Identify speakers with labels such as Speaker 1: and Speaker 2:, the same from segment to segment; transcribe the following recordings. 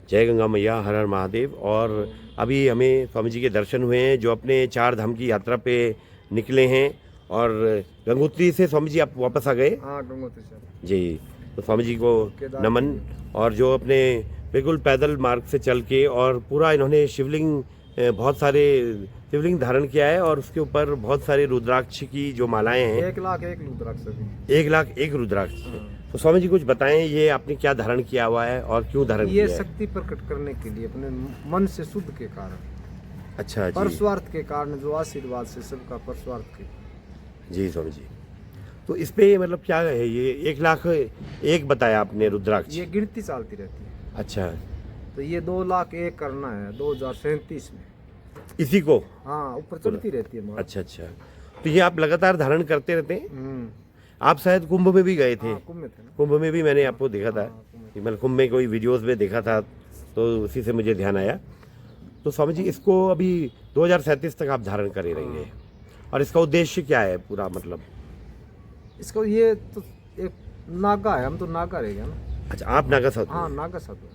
Speaker 1: जय गंगा मैया, हर हर महादेव। और अभी हमें स्वामी जी के दर्शन हुए हैं जो अपने 4 धाम की यात्रा पे निकले हैं। और गंगोत्री से स्वामी जी आप वापस आ गए?
Speaker 2: हाँ, गंगोत्री से
Speaker 1: जी। तो स्वामी जी को
Speaker 2: केदार
Speaker 1: नमन। और जो अपने बिल्कुल पैदल मार्ग से चल के और पूरा इन्होंने शिवलिंग, बहुत सारे शिवलिंग धारण किया है और उसके ऊपर बहुत सारे रुद्राक्ष की जो मालाएं हैं।
Speaker 2: 1,01,000 रुद्राक्ष अभी।
Speaker 1: 1,01,000 रुद्राक्ष।
Speaker 2: हाँ।
Speaker 1: तो स्वामी जी कुछ बताएं, ये आपने क्या धारण किया हुआ है और क्यों धारण
Speaker 2: ये
Speaker 1: किया है?
Speaker 2: शक्ति प्रकट करने के लिए अपने मन से शुद्ध के कारण,
Speaker 1: अच्छा जी।
Speaker 2: परस्वार्थ के कारण, जो आशीर्वाद से सबका परस्वार्थ के।
Speaker 1: जी स्वामी जी। तो इस पे मतलब क्या है, ये 1,01,000 बताया आपने रुद्राक्ष?
Speaker 2: ये गिनती चलती रहती है।
Speaker 1: अच्छा।
Speaker 2: तो ये 2,01,000 करना है 2037 में।
Speaker 1: इसी को?
Speaker 2: हाँ, ऊपर चलती रहती है माला।
Speaker 1: अच्छा अच्छा। तो ये आप लगातार धारण करते रहते हैं?
Speaker 2: हम्म।
Speaker 1: आप शायद कुंभ में भी गए थे?
Speaker 2: हाँ, कुंभ में थे ना।
Speaker 1: कुंभ में भी मैंने आपको देखा था।
Speaker 2: हाँ, कुंभ में।
Speaker 1: कि मैंने कुंभ में कोई वीडियोस में देखा था, तो उसी से मुझे ध्यान आया। तो स्वामी जी इसको अभी 2037 तक आप धारण करे रहेंगे। और इसका उद्देश्य क्या है पूरा, मतलब?
Speaker 2: इसको ये तो एक नागा है, हम तो नागा रहेगा ना।
Speaker 1: अच्छा, आप नागा साधु
Speaker 2: हाँ,
Speaker 1: हैं।
Speaker 2: नागा साधु।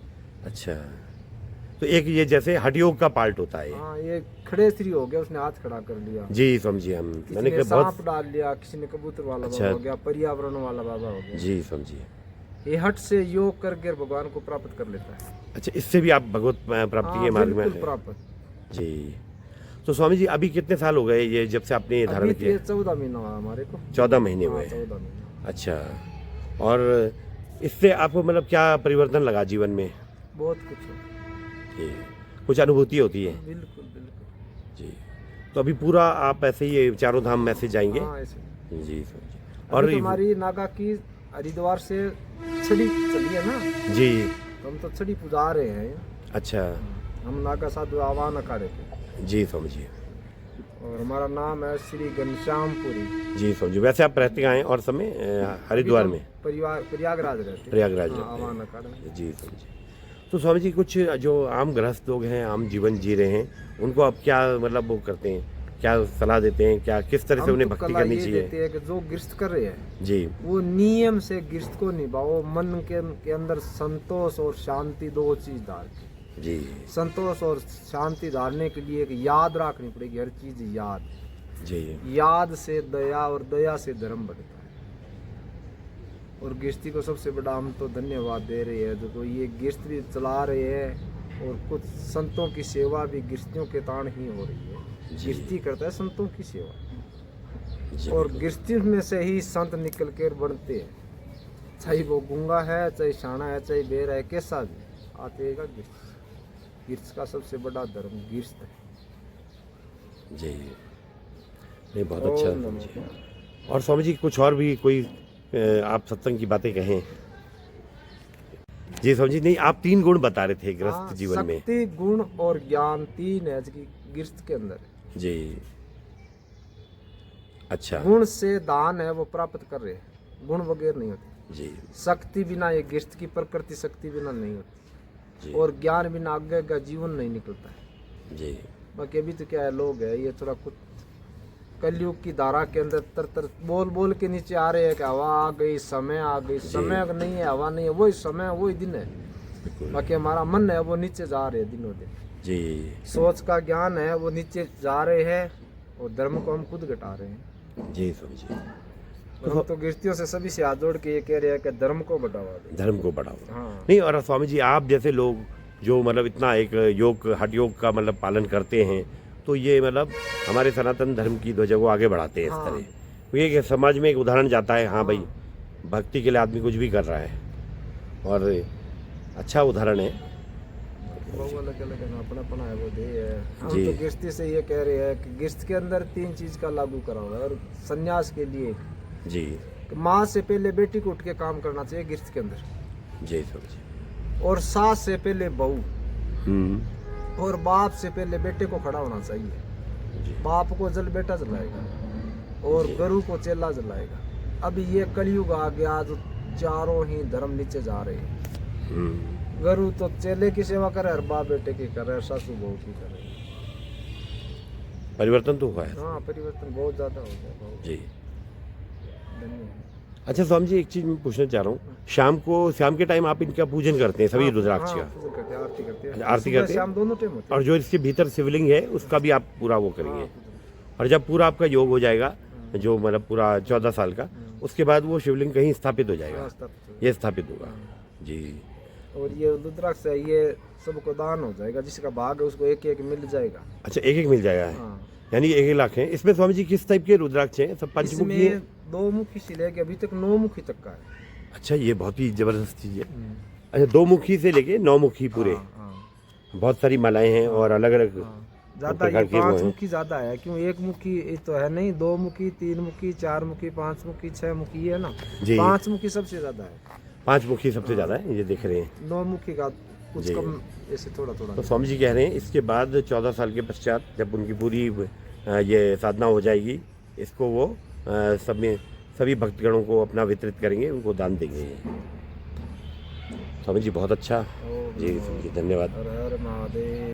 Speaker 1: अच्छा। तो एक ये जैसे हठयोग का पार्ट होता है।
Speaker 2: हाँ, ये खड़े श्री हो गया, उसने हाथ खड़ा कर लिया।
Speaker 1: जी समझिए। हम
Speaker 2: किसी
Speaker 1: मैंने
Speaker 2: ने
Speaker 1: कहा बहुत।
Speaker 2: सांप डाल लिया, किसी ने कबूतर वाला
Speaker 1: अच्छा।
Speaker 2: बाबा हो गया, पर्यावरण वाला बाबा हो गया।
Speaker 1: जी समझिए।
Speaker 2: ये हट से योग करके भगवान को प्राप्त कर लेता है।
Speaker 1: अच्छा, इससे भी आप भगवत प्राप्ति
Speaker 2: हाँ,
Speaker 1: के मार्ग में
Speaker 2: बिल्कुल
Speaker 1: हैं।
Speaker 2: प्राप्त।
Speaker 1: जी। तो स्वामी जी अभी कितने साल हो गए ये जब से आपने ये धारण
Speaker 2: अभी
Speaker 1: किया?
Speaker 2: 14 महीना हुआ हमारे को।
Speaker 1: 14 महीने
Speaker 2: हाँ,
Speaker 1: हुए हैं।
Speaker 2: 14 महीना।
Speaker 1: अच्छा। और इससे आपको मतलब क्या परिवर्तन लगा जीवन में?
Speaker 2: बहुत कुछ हो।
Speaker 1: जी। कुछ अनुभूति होती है?
Speaker 2: बिल्कुल बिल्कुल।
Speaker 1: जी। तो अभी पूरा आप ऐसे ही ये चारों धाम में से जाएंगे?
Speaker 2: हाँ, ऐसे।
Speaker 1: जी समझिए।
Speaker 2: और
Speaker 1: और
Speaker 2: हमारी नागा की हरिद्वार से छड़ी चली है ना,
Speaker 1: जी।
Speaker 2: तो हम तो छड़ी पुजा रहे हैं।
Speaker 1: अच्छा।
Speaker 2: हम नागा साधु आह्वान अखाड़े के,
Speaker 1: जी समझिए।
Speaker 2: और हमारा नाम है श्री घनश्यामपुरी।
Speaker 1: जी समझिए। वैसे आप रहते कहाँ हैं और समय? हरिद्वार में?
Speaker 2: प्रयागराज रहते हैं।
Speaker 1: प्रयागराज
Speaker 2: हाँ,
Speaker 1: रहते हैं।
Speaker 2: आह्वान अखाड़े।
Speaker 1: जी समझिए। तो स्वामी जी कुछ जो आम गृहस्थ लोग हैं, आम जीवन जी रहे हैं, उनको आप क्या मतलब वो करते हैं, क्या सलाह देते हैं, क्या किस तरह से
Speaker 2: हम
Speaker 1: उन्हें
Speaker 2: तो
Speaker 1: भक्ति
Speaker 2: कला
Speaker 1: करनी
Speaker 2: ये
Speaker 1: चाहिए?
Speaker 2: देते हैं कि जो गिरस्त कर रहे हैं
Speaker 1: जी।
Speaker 2: वो नियम से गिरस्त को निभाओ। मन के अंदर संतोष और शांति, दो चीज डाल के।
Speaker 1: जी।
Speaker 2: संतोष और शांति डालने के लिए एक याद रखनी पड़ेगी, हर चीज याद।
Speaker 1: जी।
Speaker 2: याद से दया, और दया से धर्म बढ़ता है। और गिरस्ती को सबसे बड़ा हम तो धन्यवाद दे रहे हैं, जो तो ये गिरस्त भी चला रहे हैं, और कुछ संतों की सेवा भी गिरस्तियों के ताण ही हो रही है। गिरस्ती करता है संतों की सेवा,
Speaker 1: जी।
Speaker 2: और गिरस्ती में से ही संत निकल कर बनते हैं। चाहे वो गूंगा है, चाहे शाना है, चाहे बेर है, कैसा भी आतेगा गिरस्त। गिरस्त का सबसे बड़ा धर्म गिरस्त है।
Speaker 1: जी। नहीं, बहुत अच्छा
Speaker 2: ओम
Speaker 1: स्वामी जी।
Speaker 2: नमः।
Speaker 1: और स्वामी जी कुछ और भी कोई आप सत्संग की बातें कहें? जी स्वामी जी। नहीं, आप 3 गुण बता रहे थे गृहस्थ
Speaker 2: हाँ,
Speaker 1: जीवन में।
Speaker 2: शक्ति, गुण और ज्ञान, 3 है जो कि गिरस्त के अंदर है।
Speaker 1: जी। अच्छा।
Speaker 2: गुण से दान है वो प्राप्त कर रहे हैं, गुण वगैरह नहीं होते।
Speaker 1: जी।
Speaker 2: शक्ति बिना, ये गिरस्त की प्रकृति शक्ति बिना नहीं होती।
Speaker 1: जी।
Speaker 2: और ज्ञान बिना आगे का जीवन नहीं निकलता है।
Speaker 1: जी।
Speaker 2: बाकी अभी तो क्या है, लोग है ये थोड़ा कुछ कलयुग की धारा के अंदर तर बोल बोल के नीचे आ रहे हैं कि हवा आ गई, समय आ गई। समय नहीं है, हवा नहीं है, वही समय है, वही दिन है।
Speaker 1: बिल्कुल।
Speaker 2: बाकी हमारा मन है वो नीचे जा रहे हैं दिनों दिन।
Speaker 1: जी।
Speaker 2: सोच का ज्ञान है वो नीचे जा रहे हैं, और धर्म को हम खुद घटा रहे हैं।
Speaker 1: जी स्वामी जी।
Speaker 2: और हम तो गिरस्तियों से सभी से हाथ जोड़ के ये कह रहे हैं कि धर्म को बढ़ावा दे।
Speaker 1: धर्म को बढ़ाओ।
Speaker 2: हाँ।
Speaker 1: नहीं, और स्वामी जी आप जैसे लोग जो मतलब इतना एक योग, हठ योग का मतलब पालन करते हैं, तो ये मतलब हमारे सनातन धर्म की ध्वजा को आगे बढ़ाते हैं इस
Speaker 2: हाँ।
Speaker 1: तरह। ये समाज में एक उदाहरण जाता है, हाँ भाई भक्ति के लिए आदमी कुछ भी कर रहा है, और अच्छा उदाहरण है।
Speaker 2: वो अलग अलग है, अपना अपना है, वो दे है। हम
Speaker 1: जी।
Speaker 2: तो गिरस्ती से ये कह रहे हैं कि गिरस्त के अंदर 3 चीज का लागू करा हुआ है। और संन्यास के लिए
Speaker 1: जी।
Speaker 2: कि माँ से पहले बेटी को उठ के काम करना चाहिए गिरस्त के अंदर,
Speaker 1: जी स्वामी जी।
Speaker 2: और सास से पहले बहू,
Speaker 1: हम्म।
Speaker 2: और बाप से पहले बेटे को खड़ा होना चाहिए।
Speaker 1: जी।
Speaker 2: बाप को जल बेटा जलाएगा, और गुरु को चेला जलाएगा। अभी ये कलयुग आ गया, जो चारों ही धर्म नीचे जा रहे हैं। गुरु तो चेले की सेवा करे, और बाप बेटे की करे, सासू बहू की करे।
Speaker 1: परिवर्तन तो हुआ है।
Speaker 2: हाँ, परिवर्तन बहुत ज्यादा हो गया, बहुत।
Speaker 1: जी।
Speaker 2: धन्यवाद।
Speaker 1: अच्छा स्वामी जी, एक चीज मैं पूछना चाह रहा हूँ, शाम के टाइम आप इनका पूजन करते हैं सभी रुद्राक्ष का?
Speaker 2: पूजन करते हैं, आरती करते हैं।
Speaker 1: आरती
Speaker 2: सुबह
Speaker 1: करते हैं?
Speaker 2: शाम दोनों टाइम होते
Speaker 1: और जो इसके भीतर शिवलिंग है उसका भी आप पूरा वो करेंगे?
Speaker 2: हैं।
Speaker 1: और जब पूरा आपका योग हो जाएगा, जो मतलब पूरा 14 साल का, उसके बाद वो शिवलिंग कहीं स्थापित हो जाएगा? ये स्थापित होगा जी।
Speaker 2: और ये रुद्राक्ष है, ये सबको दान हो जाएगा, जिसका भाग है उसको एक एक मिल जाएगा।
Speaker 1: अच्छा, एक एक मिल जाएगा?
Speaker 2: हाँ।
Speaker 1: यानी 1-1 लाख है इसमें। स्वामी जी किस टाइप के रुद्राक्ष हैं? सब पंचमुखी हैं?
Speaker 2: इसमें 2 मुखी से लेके अभी तक 9 मुखी तक का है।
Speaker 1: अच्छा, ये बहुत ही जबरदस्त चीज है। अच्छा, 2 मुखी से लेके 9 मुखी पूरे? बहुत सारी मालाएं हैं और अलग अलग
Speaker 2: ज्यादा ये 5 मुखी ज्यादा है, क्यों 1 मुखी ये तो है नहीं, 2 मुखी, 3 मुखी, 4 मुखी, 5 मुखी, 6 मुखी है ना।
Speaker 1: जी।
Speaker 2: 5 मुखी सबसे ज्यादा है।
Speaker 1: 5 मुखी सबसे ज्यादा है, ये देख रहे हैं।
Speaker 2: 9 मुखी का कुछ
Speaker 1: जी।
Speaker 2: कम, ऐसे थोड़ा थोड़ा।
Speaker 1: तो स्वामी जी कह रहे हैं इसके बाद 14 साल के पश्चात जब उनकी पूरी ये साधना हो जाएगी, इसको वो सभी भक्तगणों को अपना वितरित करेंगे, उनको दान देंगे। स्वामी जी बहुत अच्छा जी, धन्यवाद।
Speaker 2: हर हर महादेव।